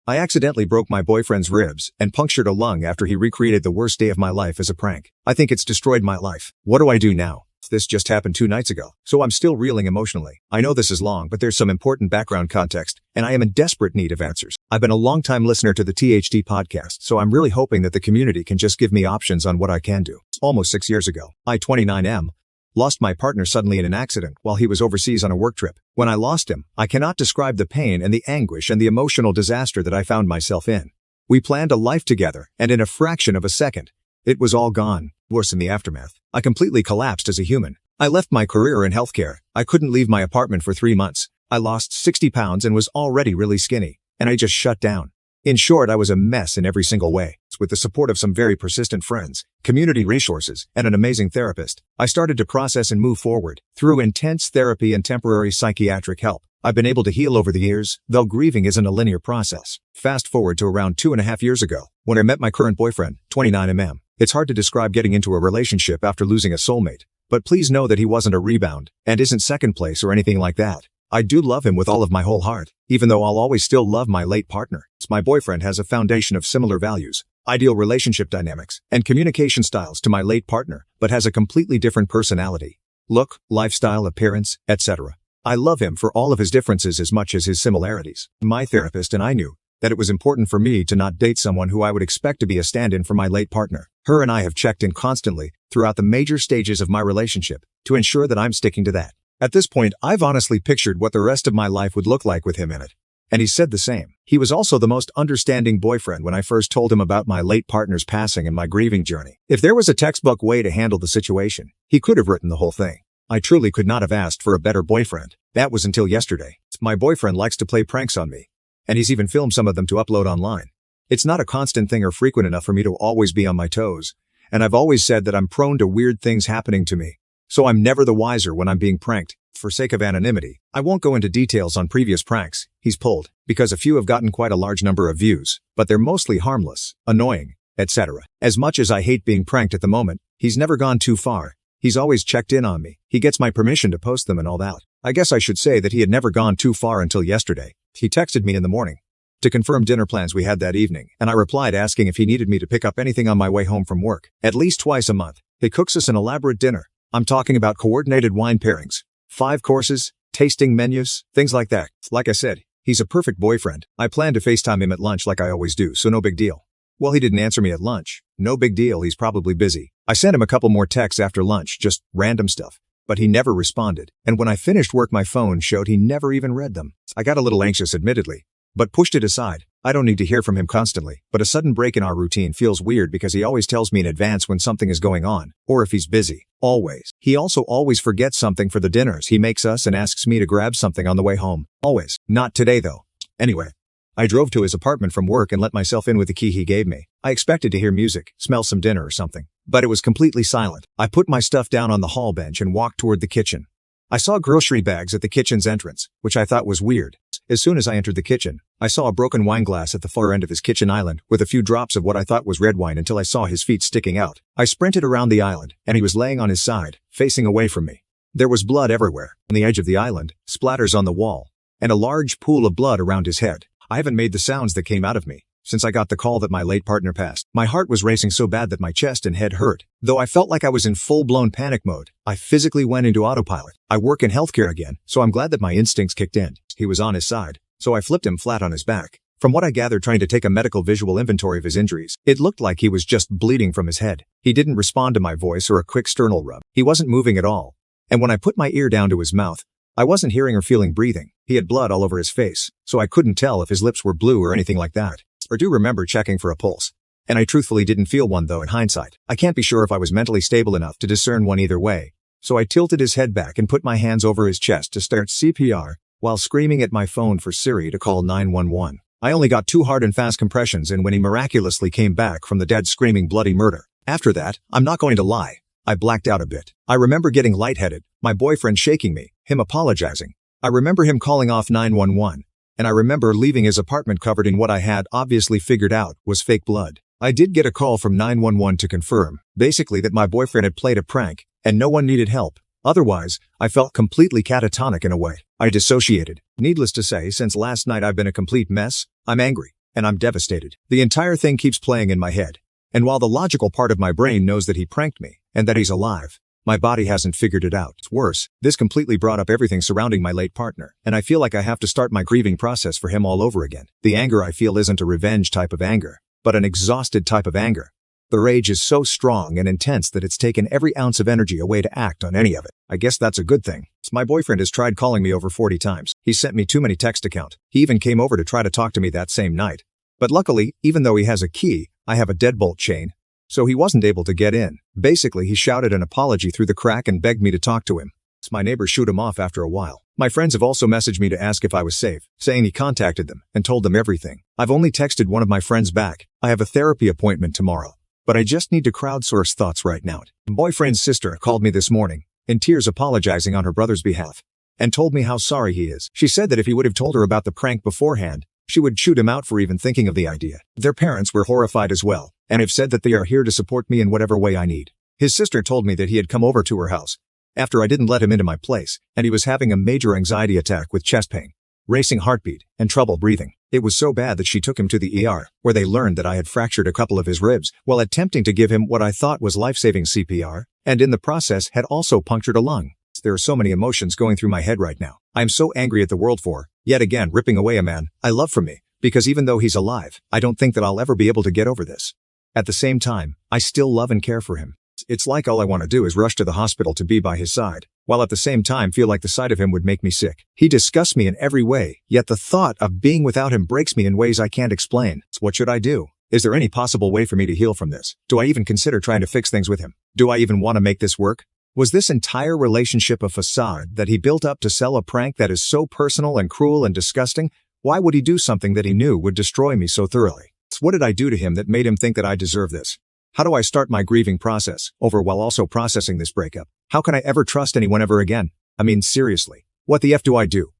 I accidentally broke my boyfriend's ribs and punctured a lung after he recreated the worst day of my life as a prank. I think it's destroyed my life. What do I do now? This just happened 2 nights ago, so I'm still reeling emotionally. I know this is long, but there's some important background context, and I am in desperate need of answers. I've been a long-time listener to the THT podcast, so I'm really hoping that the community can just give me options on what I can do. Almost 6 years ago, I, 29M, lost my partner suddenly in an accident while he was overseas on a work trip. When I lost him, I cannot describe the pain and the anguish and the emotional disaster that I found myself in. We planned a life together, and in a fraction of a second, it was all gone. Worse in the aftermath, I completely collapsed as a human. I left my career in healthcare. I couldn't leave my apartment for 3 months. I lost 60 pounds and was already really skinny, and I just shut down. In short, I was a mess in every single way. With the support of some very persistent friends, community resources, and an amazing therapist, I started to process and move forward. Through intense therapy and temporary psychiatric help, I've been able to heal over the years, though grieving isn't a linear process. Fast forward to around 2.5 years ago, when I met my current boyfriend, 29mm. It's hard to describe getting into a relationship after losing a soulmate, but please know that he wasn't a rebound, and isn't second place or anything like that. I do love him with all of my whole heart, even though I'll always still love my late partner. My boyfriend has a foundation of similar values, ideal relationship dynamics, and communication styles to my late partner, but has a completely different personality, look, lifestyle, appearance, etc. I love him for all of his differences as much as his similarities. My therapist and I knew that it was important for me to not date someone who I would expect to be a stand-in for my late partner. Her and I have checked in constantly throughout the major stages of my relationship to ensure that I'm sticking to that. At this point, I've honestly pictured what the rest of my life would look like with him in it. And he said the same. He was also the most understanding boyfriend when I first told him about my late partner's passing and my grieving journey. If there was a textbook way to handle the situation, he could have written the whole thing. I truly could not have asked for a better boyfriend. That was until yesterday. My boyfriend likes to play pranks on me, and he's even filmed some of them to upload online. It's not a constant thing or frequent enough for me to always be on my toes, and I've always said that I'm prone to weird things happening to me, so I'm never the wiser when I'm being pranked. For sake of anonymity, I won't go into details on previous pranks he's pulled, because a few have gotten quite a large number of views, but they're mostly harmless, annoying, etc. As much as I hate being pranked at the moment, he's never gone too far. He's always checked in on me. He gets my permission to post them and all that. I guess I should say that he had never gone too far until yesterday. He texted me in the morning to confirm dinner plans we had that evening, and I replied asking if he needed me to pick up anything on my way home from work. At least twice a month, he cooks us an elaborate dinner. I'm talking about coordinated wine pairings, 5 courses, tasting menus, things like that. Like I said, he's a perfect boyfriend. I plan to FaceTime him at lunch like I always do, so no big deal. Well, he didn't answer me at lunch. No big deal, he's probably busy. I sent him a couple more texts after lunch, just random stuff, but he never responded. And when I finished work, my phone showed he never even read them. I got a little anxious, admittedly, but pushed it aside. I don't need to hear from him constantly, but a sudden break in our routine feels weird because he always tells me in advance when something is going on, or if he's busy. Always. He also always forgets something for the dinners he makes us and asks me to grab something on the way home. Always. Not today though. Anyway, I drove to his apartment from work and let myself in with the key he gave me. I expected to hear music, smell some dinner or something, but it was completely silent. I put my stuff down on the hall bench and walked toward the kitchen. I saw grocery bags at the kitchen's entrance, which I thought was weird. As soon as I entered the kitchen, I saw a broken wine glass at the far end of his kitchen island with a few drops of what I thought was red wine until I saw his feet sticking out. I sprinted around the island, and he was laying on his side, facing away from me. There was blood everywhere, on the edge of the island, splatters on the wall, and a large pool of blood around his head. I haven't made the sounds that came out of me since I got the call that my late partner passed. My heart was racing so bad that my chest and head hurt. Though I felt like I was in full-blown panic mode, I physically went into autopilot. I work in healthcare again, so I'm glad that my instincts kicked in. He was on his side, so I flipped him flat on his back. From what I gathered trying to take a medical visual inventory of his injuries, it looked like he was just bleeding from his head. He didn't respond to my voice or a quick sternal rub. He wasn't moving at all. And when I put my ear down to his mouth, I wasn't hearing or feeling breathing. He had blood all over his face, so I couldn't tell if his lips were blue or anything like that. I do remember checking for a pulse, and I truthfully didn't feel one though in hindsight. I can't be sure if I was mentally stable enough to discern one either way, so I tilted his head back and put my hands over his chest to start CPR, while screaming at my phone for Siri to call 911. I only got 2 hard and fast compressions in when he miraculously came back from the dead screaming bloody murder. After that, I'm not going to lie, I blacked out a bit. I remember getting lightheaded, my boyfriend shaking me, him apologizing. I remember him calling off 911. And I remember leaving his apartment covered in what I had obviously figured out was fake blood. I did get a call from 911 to confirm, basically that my boyfriend had played a prank, and no one needed help. Otherwise, I felt completely catatonic in a way. I dissociated. Needless to say, since last night I've been a complete mess. I'm angry. and I'm devastated. The entire thing keeps playing in my head. And while the logical part of my brain knows that he pranked me, and that he's alive, my body hasn't figured it out. It's worse, this completely brought up everything surrounding my late partner, and I feel like I have to start my grieving process for him all over again. The anger I feel isn't a revenge type of anger, but an exhausted type of anger. The rage is so strong and intense that it's taken every ounce of energy away to act on any of it. I guess that's a good thing. My boyfriend has tried calling me over 40 times. He sent me too many text accounts. He even came over to try to talk to me that same night. But luckily, even though he has a key, I have a deadbolt chain, so he wasn't able to get in. Basically, he shouted an apology through the crack and begged me to talk to him. My neighbors shoot him off after a while. My friends have also messaged me to ask if I was safe, saying he contacted them and told them everything. I've only texted one of my friends back. I have a therapy appointment tomorrow, but I just need to crowdsource thoughts right now. My boyfriend's sister called me this morning, in tears apologizing on her brother's behalf, and told me how sorry he is. She said that if he would have told her about the prank beforehand, she would shoot him out for even thinking of the idea. Their parents were horrified as well, and have said that they are here to support me in whatever way I need. His sister told me that he had come over to her house after I didn't let him into my place, and he was having a major anxiety attack with chest pain, racing heartbeat, and trouble breathing. It was so bad that she took him to the ER, where they learned that I had fractured a couple of his ribs while attempting to give him what I thought was life-saving CPR, and in the process had also punctured a lung. There are so many emotions going through my head right now. I am so angry at the world for, yet again, ripping away a man I love from me, because even though he's alive, I don't think that I'll ever be able to get over this. At the same time, I still love and care for him. It's like all I want to do is rush to the hospital to be by his side, while at the same time feel like the sight of him would make me sick. He disgusts me in every way, yet the thought of being without him breaks me in ways I can't explain. What should I do? Is there any possible way for me to heal from this? Do I even consider trying to fix things with him? Do I even want to make this work? Was this entire relationship a facade that he built up to sell a prank that is so personal and cruel and disgusting? Why would he do something that he knew would destroy me so thoroughly? What did I do to him that made him think that I deserve this? How do I start my grieving process over while also processing this breakup? How can I ever trust anyone ever again? I mean, seriously, what the F do I do?